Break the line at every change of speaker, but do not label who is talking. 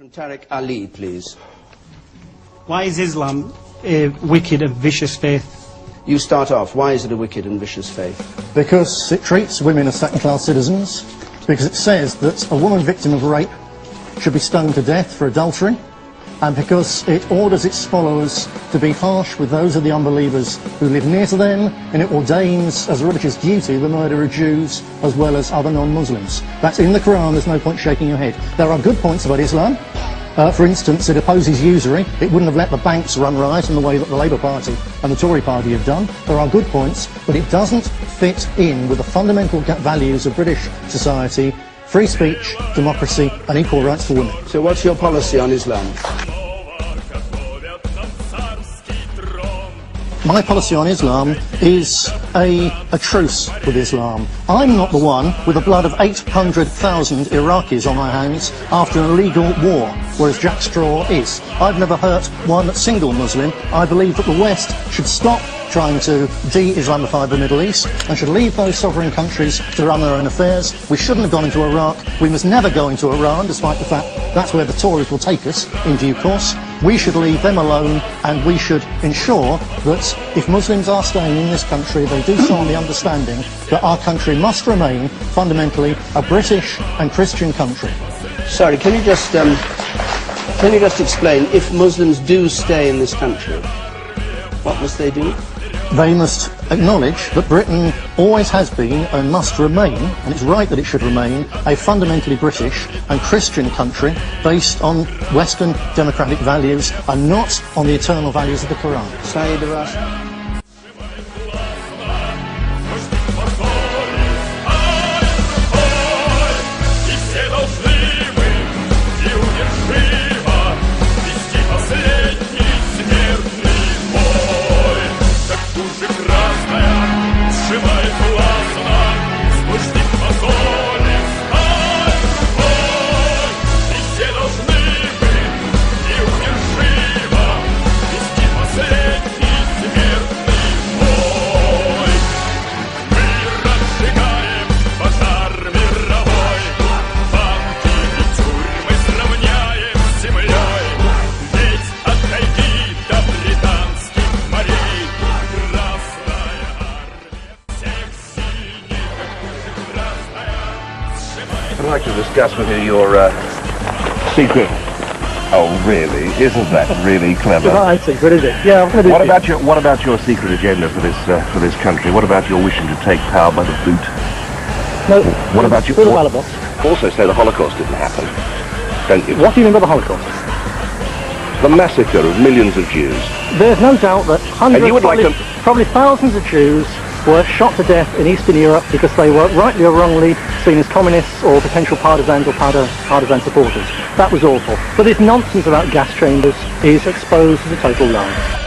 From Tariq Ali, please.
Why is Islam a wicked and vicious faith?
You start off. Why is it a wicked and vicious faith?
Because it treats women as second-class citizens, because it says that a woman victim of rape should be stoned to death for adultery, and because it orders its followers to be harsh with those of the unbelievers who live near to them, and it ordains as a religious duty the murder of Jews as well as other non-Muslims. That's in the Quran, there's no point shaking your head. There are good points about Islam. For instance, it opposes usury. It wouldn't have let the banks run riot in the way that the Labour Party and the Tory Party have done. There are good points, but it doesn't fit in with the fundamental values of British society: free speech, democracy and equal rights for women.
So what's your policy on Islam?
My policy on Islam is a truce with Islam. I'm not the one with the blood of 800,000 Iraqis on my hands after an illegal war, whereas Jack Straw is. I've never hurt one single Muslim. I believe that the West should stop trying to de-Islamify the Middle East and should leave those sovereign countries to run their own affairs. We shouldn't have gone into Iraq. We must never go into Iran, despite the fact that's where the Tories will take us in due course. We should leave them alone, and we should ensure that if Muslims are staying in this country, they do so on the understanding that our country must remain fundamentally a British and Christian country.
Sorry, can you just explain, if Muslims do stay in this country, what must they do?
They must acknowledge that Britain always has been and must remain, and it's right that it should remain, a fundamentally British and Christian country based on Western democratic values and not on the eternal values of the Quran.
Saeed Abbas.
I'd like to discuss with you your secret. Oh, really? Isn't that really clever?
It's a secret, is it? Yeah.
What about your secret agenda for this country? What about your wishing to take power by the boot?
No.
What about you? Also say the Holocaust didn't happen, don't you?
What do you mean by the Holocaust?
The massacre of millions of Jews.
There's no doubt that hundreds, probably thousands of Jews were shot to death in Eastern Europe because they were, rightly or wrongly, seen as communists or potential partisans or partisan supporters. That was awful. But this nonsense about gas chambers is exposed as a total lie.